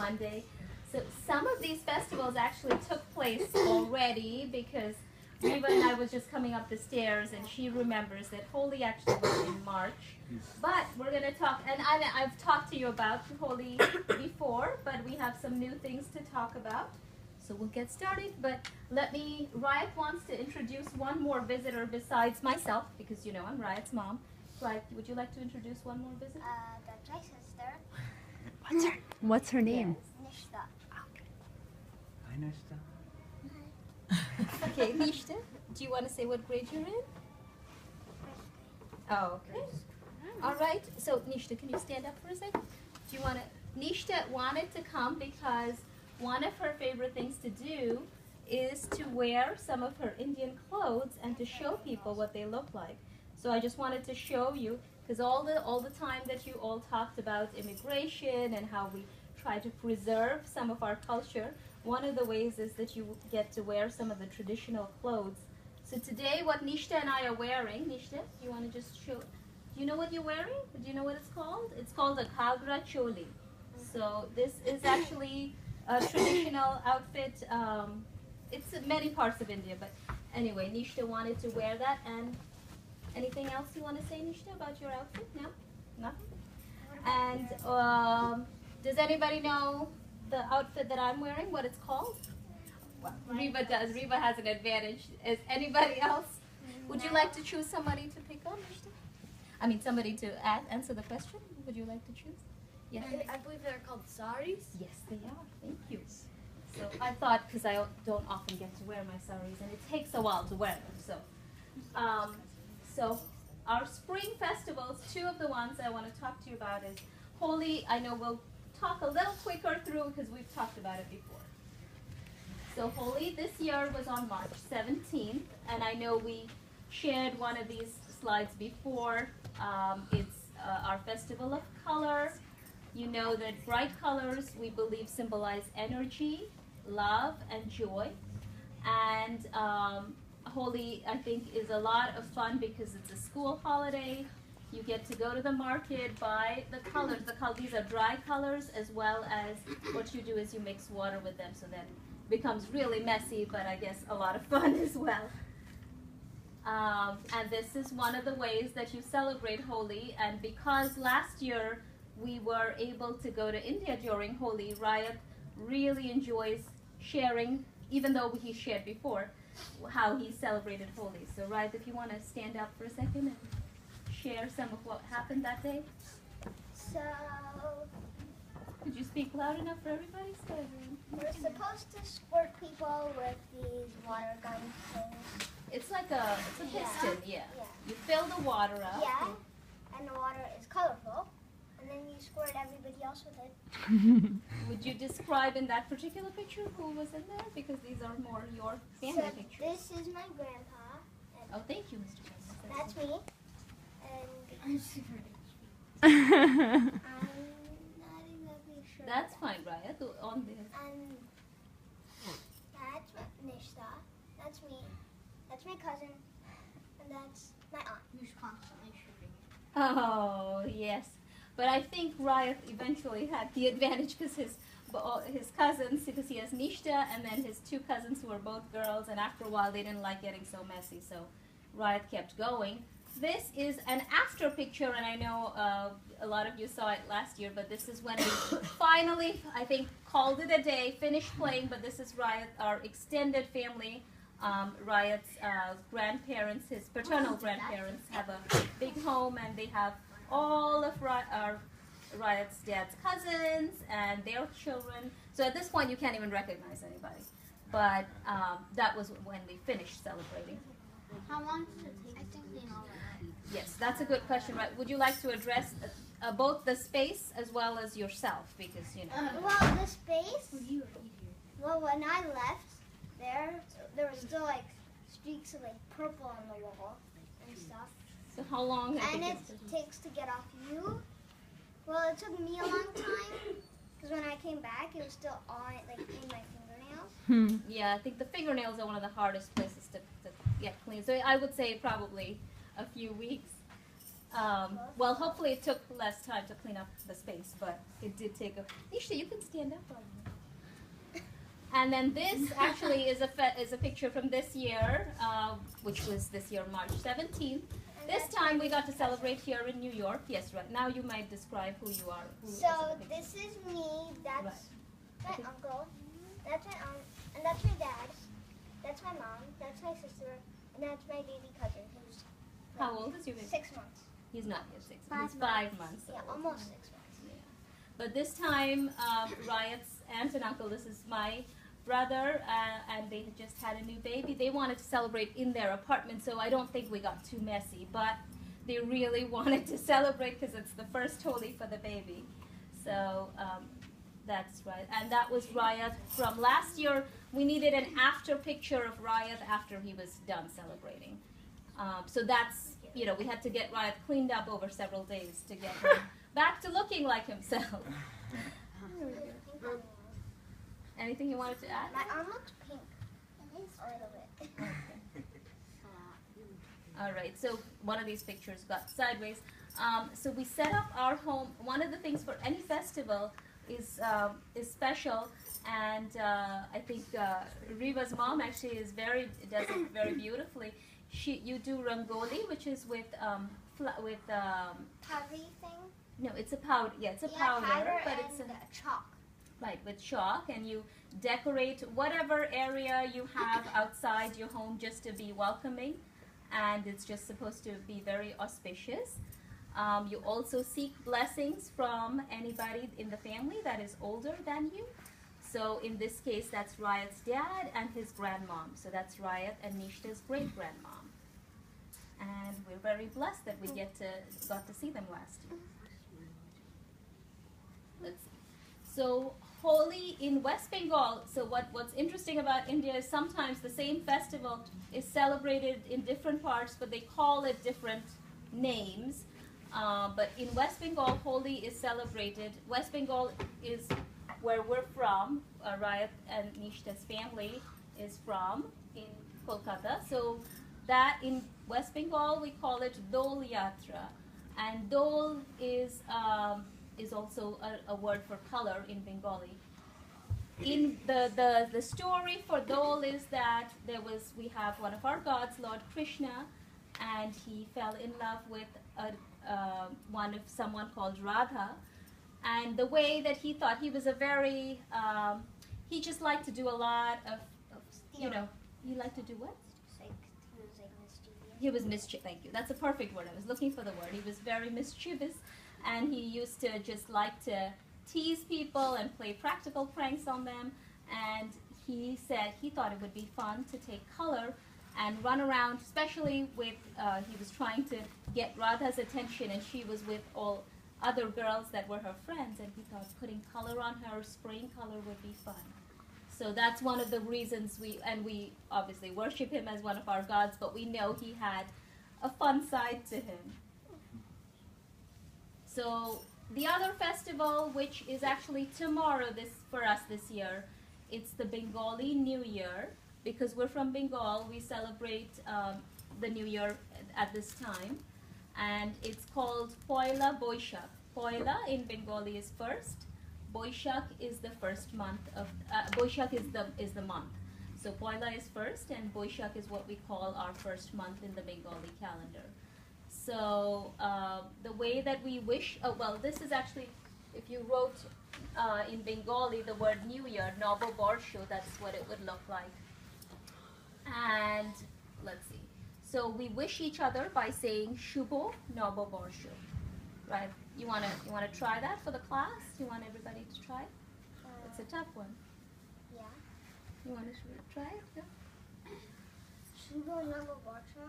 Monday. So some of these festivals actually took place already because Reva and I was just coming up the stairs and she remembers that Holi actually was in March. But we're going to talk, and I've talked to you about Holi before, but we have some new things to talk about. So we'll get started, but Riot wants to introduce one more visitor besides myself, because you know I'm Riot's mom. Riot, would you like to introduce one more visitor? That's my sister. What's her name? Nishta. Hi, Nishta. Okay, Nishta, do you want to say what grade you're in? Oh, okay. All right, so Nishta, can you stand up for a second? Do you want to, Nishta wanted to come because one of her favorite things to do is to wear some of her Indian clothes and to show people what they look like. So I just wanted to show you, because all the time that you all talked about immigration and how we try to preserve some of our culture, one of the ways is that you get to wear some of the traditional clothes. So today what Nishta and I are wearing, Nishta, do you want to just show, do you know what you're wearing? Do you know what it's called? It's called a Ghagra Choli. So this is actually a traditional outfit. It's in many parts of India, but anyway, Nishta wanted to wear that. And anything else you want to say, Nishta, about your outfit? No? Nothing? And does anybody know the outfit that I'm wearing, what it's called? Well, Reva does. Reva has an advantage. Is anybody else? Would you like to choose somebody to pick on, Nishta? I mean, somebody to answer the question? Would you like to choose? Yes. I believe they're called saris. Yes, they are. Thank you. So I thought, because I don't often get to wear my saris, and it takes a while to wear them. So our spring festivals, two of the ones I want to talk to you about is Holi. I know we'll talk a little quicker through because we've talked about it before. So Holi this year was on March 17th, and I know we shared one of these slides before. It's our festival of color. You know that bright colors, we believe, symbolize energy, love, and joy. And Holi, I think, is a lot of fun because it's a school holiday. You get to go to the market, buy the colors. These are dry colors, as well as what you do is you mix water with them, so that it becomes really messy, but I guess a lot of fun as well. And this is one of the ways that you celebrate Holi. And because last year we were able to go to India during Holi, Riot really enjoys sharing, even though he shared before, how he celebrated Holi. So Riot, if you want to stand up for a second and share some of what happened that day. So, Could you speak loud enough for everybody? So we're supposed to squirt people with these water gun things. it's like a piston, yeah. Yeah. You fill the water up. Yeah, and the water is colorful, and then you squirt everybody else with it. Would you describe in that particular picture who was in there? Because these are more your family So pictures. this is my grandpa, and Oh, thank you, Mr. Jones. that's me. And That's I'm not exactly sure. That's fine, Riot. On this. And that's Nishta. That's me. That's my cousin. And that's my aunt, who's constantly shooting. Oh, yes. But I think Riot eventually had the advantage because his cousins, because he has Nishta and then his two cousins who are both girls, and after a while they didn't like getting so messy, so Riot kept going. This is an after picture, and I know a lot of you saw it last year, but this is when we finally, I think, called it a day, finished playing, but this is Riot, our extended family. Riot's grandparents, his paternal grandparents, have a big home, and they have all of Riot's dad's cousins and their children. So at this point, you can't even recognize anybody. But that was when we finished celebrating. How long does it take? I think we know that. Yes, that's a good question, right? Would you like to address both the space as well as yourself? Because, you know. Well, the space, well, when I left, there was still like streaks of like purple on the wall and stuff. So how long have And you it takes to get off you. Well, it took me a long time because when I came back, it was still on like in my fingernails. Yeah, I think the fingernails are one of the hardest places to get clean. So I would say probably a few weeks. Well, hopefully it took less time to clean up the space, but it did take a. Nisha, you can stand up. And then this actually is a picture from this year, which was this year, March 17th. This time we got to celebrate here in New York. Yes, right. Now you might describe who you are. So this is me, that's my uncle, that's my aunt, and that's my dad. That's my mom, that's my sister, and that's my baby cousin who's How old is your baby? 6 months. He's not yet 6 months. He's 5 months. Yeah, old. almost 6 months. Yeah. But this time, Riot's aunt and uncle, this is my brother, and they had just had a new baby. They wanted to celebrate in their apartment, so I don't think we got too messy, but they really wanted to celebrate because it's the first Holi for the baby. So that's right. And that was Riot from last year. We needed an after picture of Riot after he was done celebrating. So that's, you know, we had to get Riot cleaned up over several days to get him back to looking like himself. Anything you wanted to add? My arm looks pink. It is a little bit. Okay. All right, so one of these pictures got sideways. So we set up our home. One of the things for any festival is special, and I think Riva's mom actually does it very beautifully. You do rangoli, which is with Powdery thing? no, it's a powder. Yeah, it's a powder, but it's a chalk. right with chalk, and you decorate whatever area you have outside your home just to be welcoming, and it's just supposed to be very auspicious. You also seek blessings from anybody in the family that is older than you. So in this case, that's Riot's dad and his grandmom. So that's Riot and Nishta's great-grandmom. And we're very blessed that we got to see them last year. Let's see. So Holi in West Bengal, so what's interesting about India is sometimes the same festival is celebrated in different parts, but they call it different names. But in West Bengal, Holi is celebrated. West Bengal is where we're from. Riot and Nishta's family is from in Kolkata. So that in West Bengal we call it Dol Yatra, and Dol is also a word for color in Bengali. In the story for Dol is that we have one of our gods, Lord Krishna, and he fell in love with someone called Radha, and the way that he thought he was a very he just liked to do a lot of you know, he liked to do what? He was mischievous. Thank you. That's a perfect word. I was looking for the word. He was very mischievous, and he used to just like to tease people and play practical pranks on them. And he said he thought it would be fun to take color and run around, especially with, he was trying to get Radha's attention, and she was with all other girls that were her friends, and he thought putting color on her, spraying color would be fun. So that's one of the reasons we obviously worship him as one of our gods, but we know he had a fun side to him. So the other festival, which is actually tomorrow for us this year, it's the Bengali New Year. Because we're from Bengal, we celebrate the New Year at this time, and it's called Poila Boishakh. Poila in Bengali is first. Boishakh is the first month of Boishakh is the month. So Poila is first, and Boishakh is what we call our first month in the Bengali calendar. So the way that we wish, well, this is actually, if you wrote in Bengali the word New Year, Nobo Borsho, that's what it would look like. And let's see. So we wish each other by saying Shubho Nobo Borsho. Right? You wanna try that for the class? You want everybody to try it? It's a tough one. Yeah. You want to try it? Yeah? Shubho Novo Borsho,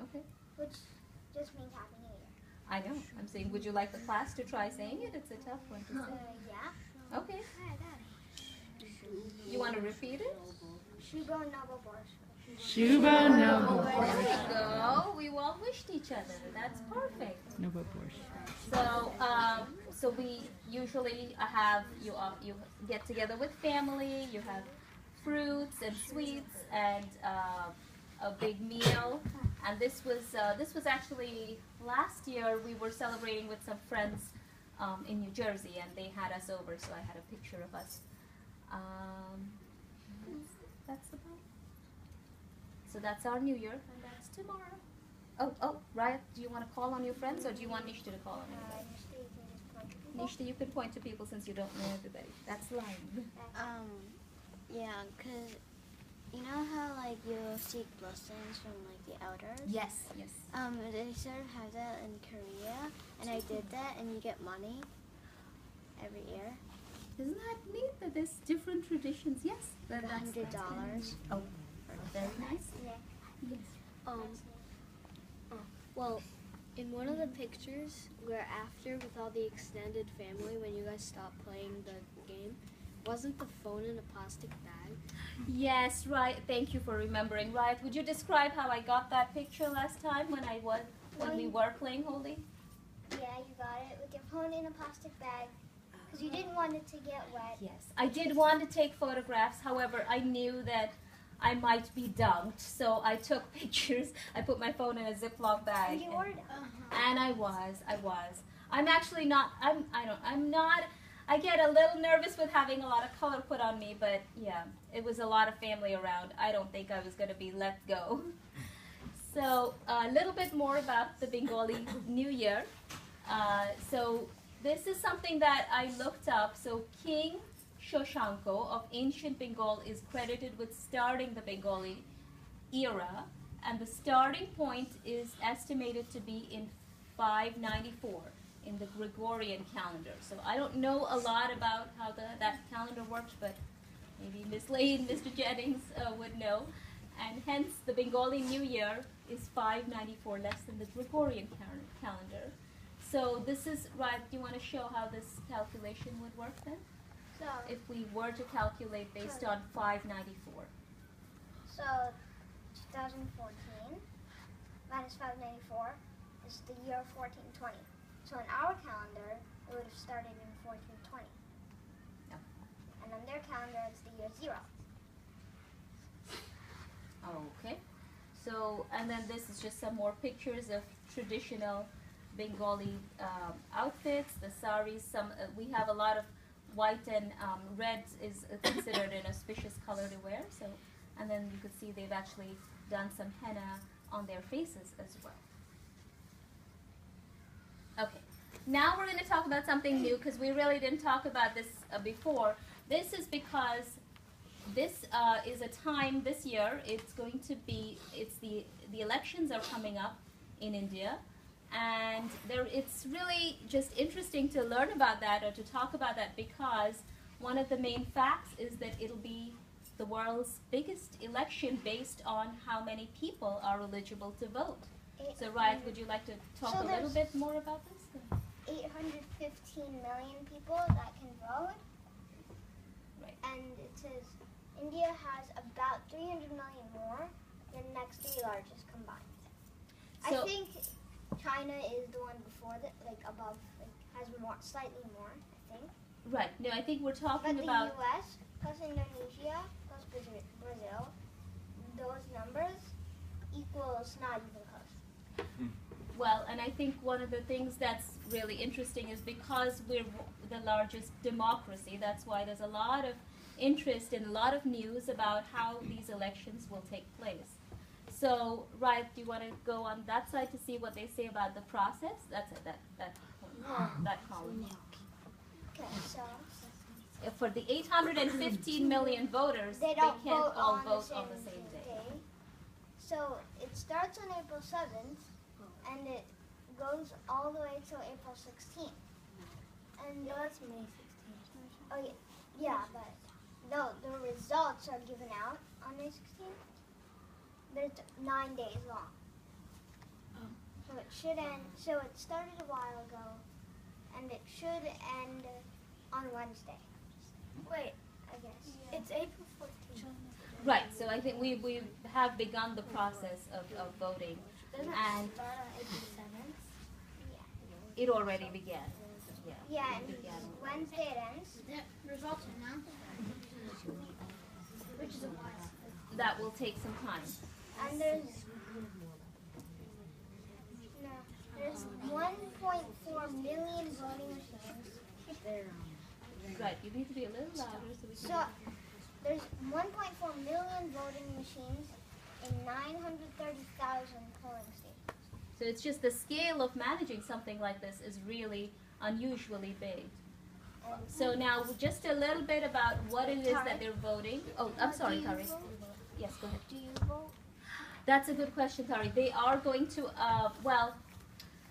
Okay. which just means Happy New Year. I know. I'm saying, would you like the class to try saying it? It's a tough one to say. Yeah. Okay. You want to repeat it? Shubho Novo Borsho. Shubha Novo There we go. We all wished each other. That's perfect. Novo Borsho. So, so we usually have you get together with family. You have fruits and sweets and a big meal, And this was actually last year. We were celebrating with some friends in New Jersey, and they had us over, so I had a picture of us. That's about. So that's our New Year, and that's tomorrow. Oh, Riot, do you want to call on your friends, or do you want Nishta to call on everybody? Nishta, you can point to people since you don't know everybody. That's lying. Yeah, 'cause you know how like you seek blessings from like the elders? Yes. They sort of have that in Korea, and I did that, and you get money every year. Isn't that neat that there's different traditions? Yes. That's $100. Oh, very nice. Yeah. Yes. Well, in one of the pictures, we're after with all the extended family when you guys stopped playing the game. Wasn't the phone in a plastic bag? Yes, right. Thank you for remembering. Right. Would you describe how I got that picture last time when we were playing Holy? Yeah, you got it with your phone in a plastic bag because you didn't want it to get wet. Yes. I did want to take photographs. However, I knew that I might be dunked, so I took pictures. I put my phone in a Ziploc bag. And you were. And I was. I'm actually not. I'm not. I get a little nervous with having a lot of color put on me, but yeah, it was a lot of family around. I don't think I was going to be let go. So a little bit more about the Bengali New Year. So this is something that I looked up. So King Shoshanko of ancient Bengal is credited with starting the Bengali era, and the starting point is estimated to be in 594 in the Gregorian calendar. So I don't know a lot about how that calendar works, but maybe Miss Lane, Mr. Jennings would know. And hence the Bengali New Year is 594, less than the Gregorian calendar. So this is, right, do you want to show how this calculation would work then? So, If we were to calculate based on 594. so 2014 minus 594 is the year 1420. So in our calendar, it would have started in 1420. Yeah. And on their calendar, it's the year 0. Okay. So, and then this is just some more pictures of traditional Bengali outfits, the saris. We have a lot of white and red is considered an auspicious color to wear. So, and then you could see they've actually done some henna on their faces as well. Okay, now we're going to talk about something new because we really didn't talk about this before. This is because this is a time this year. It's going to be. The elections are coming up in India, and it's really just interesting to learn about that or to talk about that because one of the main facts is that it'll be the world's biggest election based on how many people are eligible to vote. So, Riot, would you like to talk a little bit more about this? 815 million people that can vote. Right. And it says India has about 300 million more than the next three largest combined. So- I think China is the one before that, like above, like has more, slightly more, I think. Right. No, I think we're talking But the about. U.S. plus Indonesia plus Brazil, those numbers equals not even close. Well, and I think one of the things that's really interesting is because we're the largest democracy, that's why there's a lot of interest and a lot of news about how these elections will take place. So, Riot, do you want to go on that side to see what they say about the process? That's it, that column. Okay, so For the 815 million voters, they they don't can't vote all on vote the on the same day. So it starts on April 7th, and it goes all the way till April 16th. And that's May 16th. Oh yeah, but the results are given out on May 16th. But it's 9 days long. So it should end. So it started a while ago, and it should end on Wednesday. Wait, I guess. it's April 14th. Right, so I think we have begun the process of voting, Doesn't and it start on April 7th? it already began. Yeah, it and began. Wednesday it ends. The results are now. Which is a while. That will take some time. And there's 1.4 million voting machines. Right, you need to be a little louder so we can. So there's 1.4 million voting machines in 930,000 polling stations. So it's just the scale of managing something like this is really unusually big. And So now just a little bit about what it is that they're voting. Oh, I'm sorry, do you Tari. vote? Yes, go ahead. Do you vote? That's a good question, Tari. They are going to,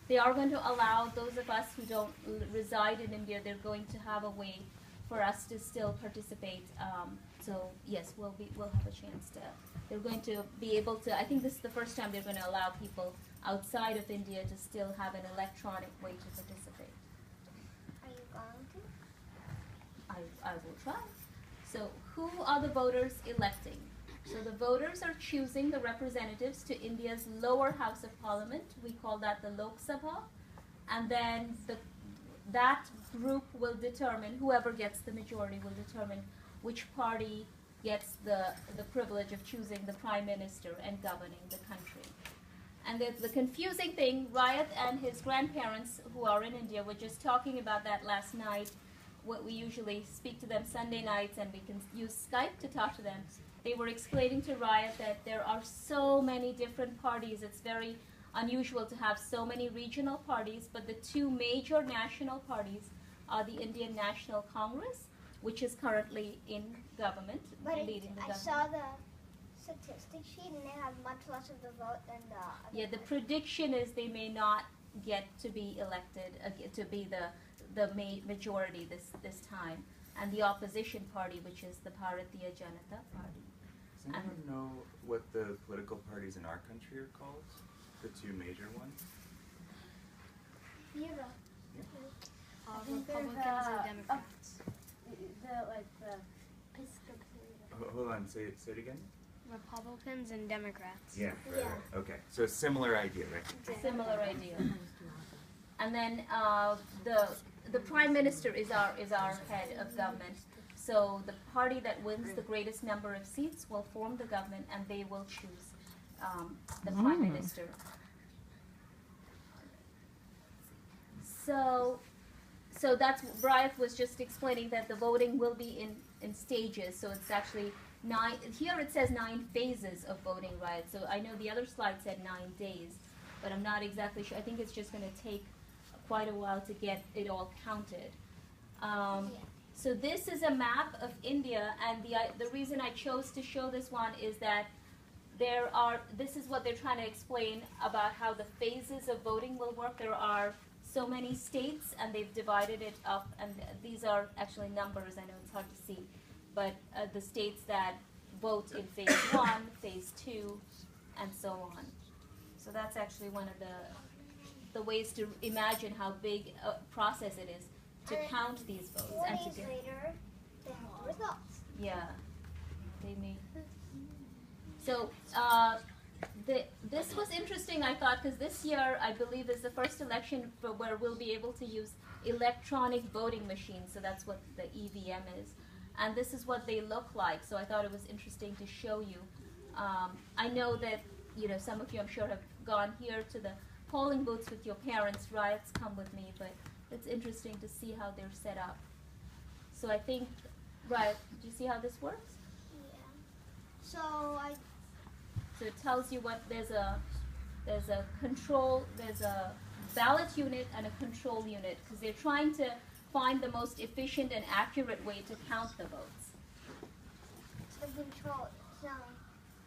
they are going to allow those of us who don't reside in India, they're going to have a way for us to still participate. So yes, we'll have a chance to, they're going to be able to, I think this is the first time they're going to allow people outside of India to still have an electronic way to participate. Are you going to? I will try. So who are the voters electing? So the voters are choosing the representatives to India's lower house of parliament. We call that the Lok Sabha. And then that group will determine, whoever gets the majority will determine which party gets the privilege of choosing the prime minister and governing the country. And the confusing thing, Rayat and his grandparents who are in India were just talking about that last night. What we usually speak to them Sunday nights and we can use Skype to talk to them. They were explaining to Rayat that there are so many different parties. It's very unusual to have so many regional parties, but the two major national parties are the Indian National Congress, which is currently in government, But leading the I government. saw the statistic sheet and they have much less of the vote than the other Yeah, the parties. prediction is they may not get to be elected, to be the majority this time. And the opposition party, which is the Bharatiya Janata Party. Does anyone know what the political parties in our country are called? The two major ones? Republicans and Democrats. Hold on, say it again? Republicans and Democrats. Yeah. Right. Okay, so similar idea, right? Similar idea. And then the prime minister is our head of government. So the party that wins the greatest number of seats will form the government, and they will choose the prime minister. So that's Bryant was just explaining that the voting will be in stages. So it's actually 9. Here it says 9 phases of voting, right? So I know the other slide said 9 days, but I'm not exactly sure. I think it's just going to take quite a while to get it all counted. So this is a map of India, and the reason I chose to show this one is that this is what they're trying to explain about how the phases of voting will work. There are so many states, and they've divided it up, and these are actually numbers. I know it's hard to see, but the states that vote in phase 1, phase 2, and so on. So that's actually one of the ways to imagine how big a process it is to count these votes 4 and to days get. later, they have the results. Yeah, they may. So this was interesting, I thought, because this year I believe is the first election where we'll be able to use electronic voting machines. So that's what the EVM is, and this is what they look like. So I thought it was interesting to show you. I know that some of you, I'm sure, have gone here to the polling booths with your parents. Riots come with me, but it's interesting to see how they're set up. So I think, right, do you see how this works? Yeah. So it tells you what there's a ballot unit and a control unit, because they're trying to find the most efficient and accurate way to count the votes. The control zone.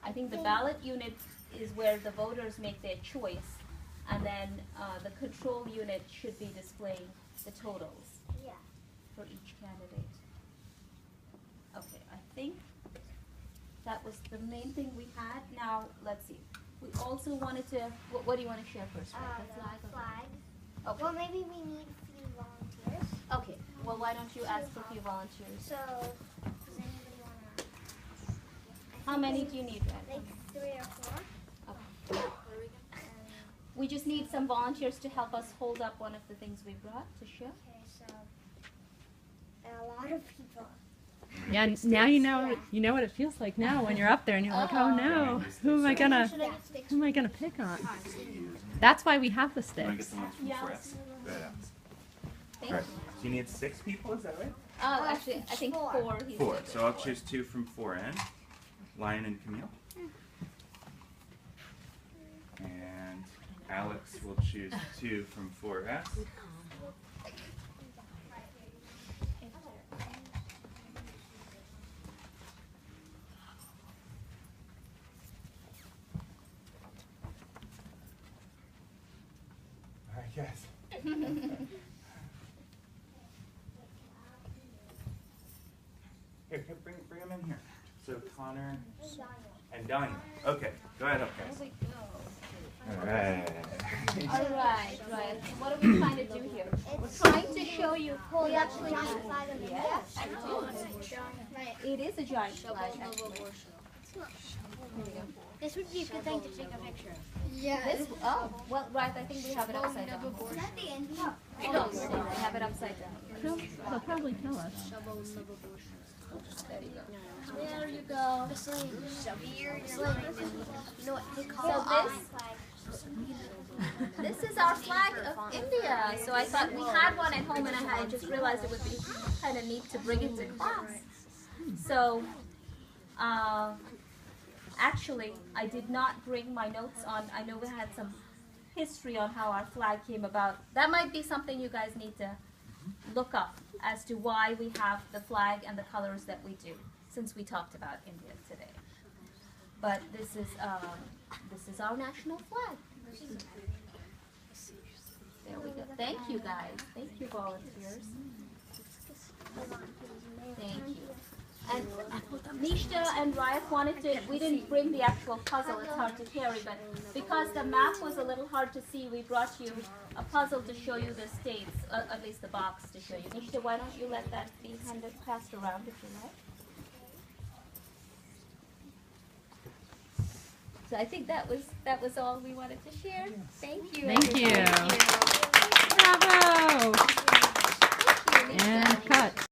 I think the ballot unit is where the voters make their choice, and then the control unit should be displaying the totals Yeah. for each candidate. Okay, I think that was the main thing we had. Now, let's see. We also wanted to, what do you want to share first? Right? The flag? The flag. Okay. Well, maybe we need a few volunteers. Okay, well, why don't you ask for a few volunteers? So, does anybody want to? How many do you need, Red? Like 3 or 4. Okay. We just need some volunteers to help us hold up one of the things we brought to show. Okay, so a lot of people. Yeah, now you know what it feels like now when you're up there and you're like, oh no, who am I gonna pick on? That's why we have the You want to get sticks. the ones from Yeah. Forest? Badass. Thank All right. you. So you need 6 people, is that right? Oh, actually, I think 4. He's Four. good. So I'll choose 2 from 4N. Lion and Camille. And Alex will choose 2 from 4S. All right, guys. Here, bring them in here. So Connor and Donnie. Okay, go ahead up, guys. All right. All right, right. What are we trying to do here? We're trying to show you. We actually giant flag of India. Yes, it is a giant flag. Actually. This would be a good thing to take a picture of. This, oh, well, right. I think we have it upside down. Is that the end? I don't see. We have it upside down. They'll probably tell us. There you go. There you go. The same. You know what they call So this is our flag of India. So I thought we had one at home, and I just realized it would be kind of neat to bring it to class. So, actually, I did not bring my notes on. I know we had some history on how our flag came about. That might be something you guys need to look up as to why we have the flag and the colors that we do, since we talked about India today. But this is our national flag. There we go. Thank you, guys. Thank you, volunteers. Thank you. And Nishta and Riot wanted to, we didn't bring the actual puzzle, it's hard to carry, but because the map was a little hard to see, we brought you a puzzle to show you the states, at least the box to show you. Nishta, why don't you let that be kind of passed around if you like? So I think that was all we wanted to share. Thank you. Thank you. Thank you.